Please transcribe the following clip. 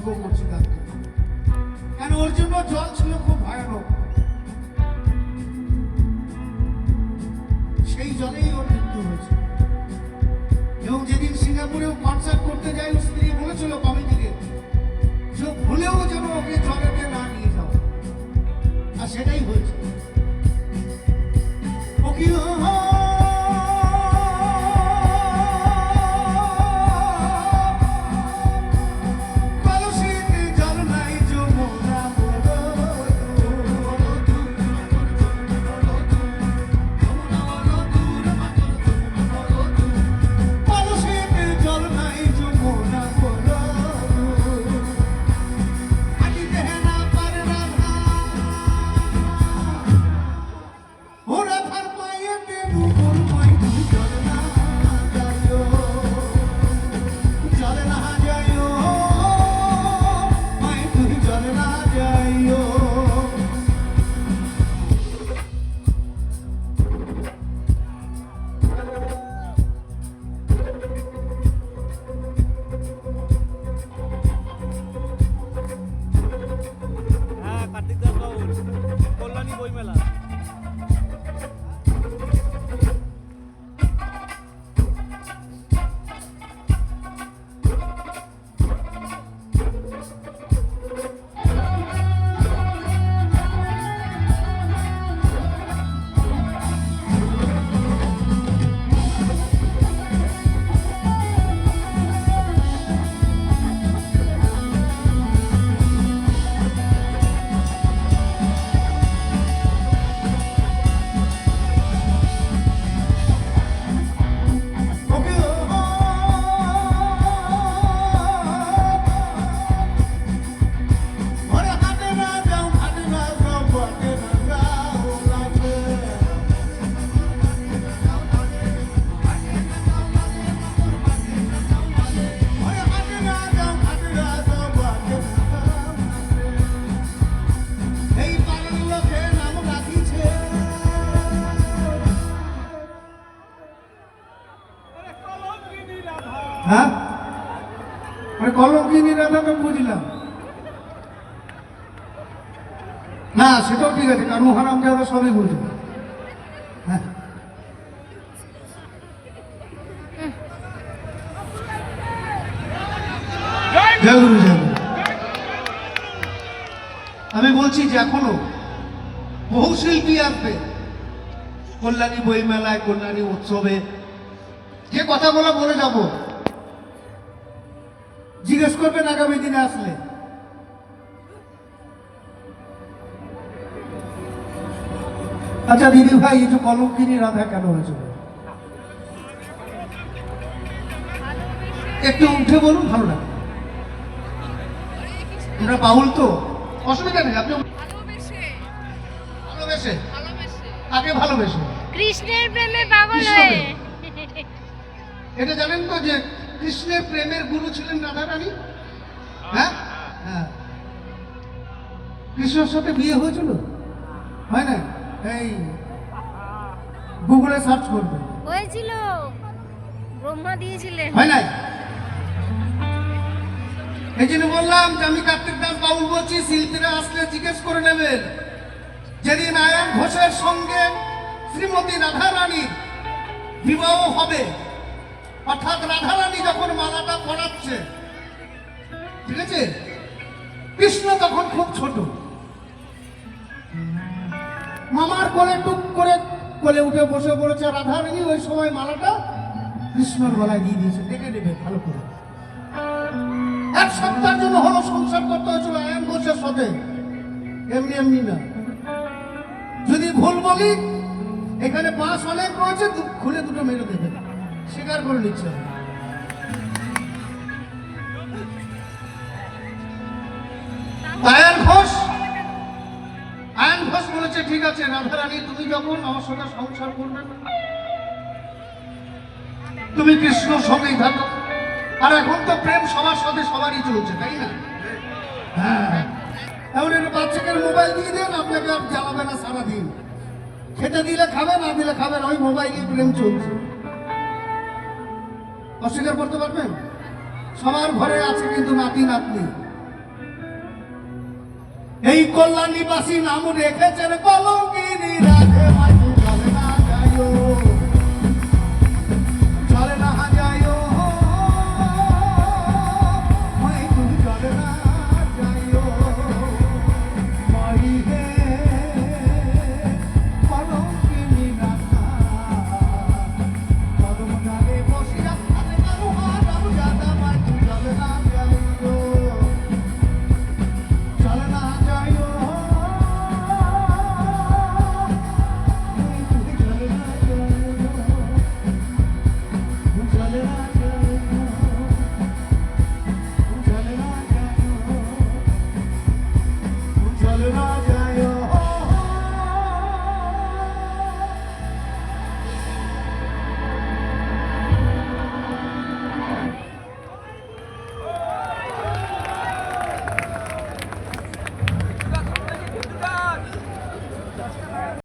গল্প করছি তাকে, কেন ওর জন্য জল ছিল খুব ভয়ানক, সেই জলেই ওর মৃত্যু হয়েছে। এবং যেদিন সিঙ্গাপুরেও কনসার্ট করতে যাই, স্ত্রী বলেছিল কমিটিকে যে ভুলেও যেন ওকে জলেতে না নিয়ে যাও, আর সেটাই হয়েছে। ওকে হ্যাঁ, কলঙ্কিনী রাধাকে বুঝলাম না, সেটাও ঠিক আছে, কারণ হারাম যারা সবই বুঝবে। হ্যাঁ, আমি বলছি যে এখনো বহু শিল্পী আসবে কল্যাণী বইমেলায়, কল্যাণী উৎসবে, যে কথাগুলো বলে যাব জিজ্ঞেস করবেন আগামী দিনে আসলে। আচ্ছা দিদি ভাই, এই যে কলঙ্কিনী রাধা কেন হয়েছিল একটু উঠে বলুন, ভালো লাগে। আমরা বাউল তো, অসুবিধা নেই। আপনি ভালোবেসে, কাকে ভালোবেসে? কৃষ্ণের প্রেমে পাগল হয়ে। এটা জানেন তো যে কৃষ্ণের প্রেমের গুরু ছিলেন রাধা রানী। হ্যাঁ হ্যাঁ, কৃষ্ণের সাথে বিয়ে হয়েছিল, হয় না? এই গুগলে সার্চ করবে, হয়েছিল, ব্রহ্মা দিয়েছিলেন। হয় নাই? এই জন্য বললাম যে আমি কার্তিক দাস বাউল বলছি, শিল্পীরা আসলে জিজ্ঞেস করে নেবেন। যেদিন আয়ন ঘোষের সঙ্গে শ্রীমতী রাধা রানীর বিবাহ হবে, অর্থাৎ রাধা রানী যখন মালাটা পরাচ্ছে, ঠিক আছে, কৃষ্ণ তখন খুব ছোট, মামার কোলে টুক করে কোলে উঠে বসে পড়েছে রাধা রানী। ওই সময় মালাটা কৃষ্ণর গলায় দিয়ে দিয়েছে। দেখে নেবে ভালো করে। এক সপ্তাহের জন্য হলো সংসার করতে হয়েছিল আয়ন ঘোষের সাথে, এমনি এমনি না। যদি ভুল বলি, এখানে বাঁশ অনেক রয়েছে, খুলে দুটো মেরে দেবে, স্বীকার করে নিচ্ছে। আয়ন ঘোষ বলেছে ঠিক আছে রাধা রানী, তুমি যখন আমার সঙ্গে সংসার করবে, তুমি কৃষ্ণর সঙ্গেই থাকো। আর এখন তো প্রেম সবার সাথে সবারই চলছে, তাই না? হ্যাঁ, এমন একটা বাচ্চাকে মোবাইল দিয়ে দেন, আপনাকে আর জ্বালাবে না সারাদিন। খেতে দিলে খাবে, না দিলে খাবে না, ওই মোবাইলে প্রেম চলছে। অস্বীকার করতে পারবেন? সবার ঘরে আছে কিন্তু নাতি নাতনি, এই কল্যাণীবাসী নাম রেখেছেন কলঙ্কে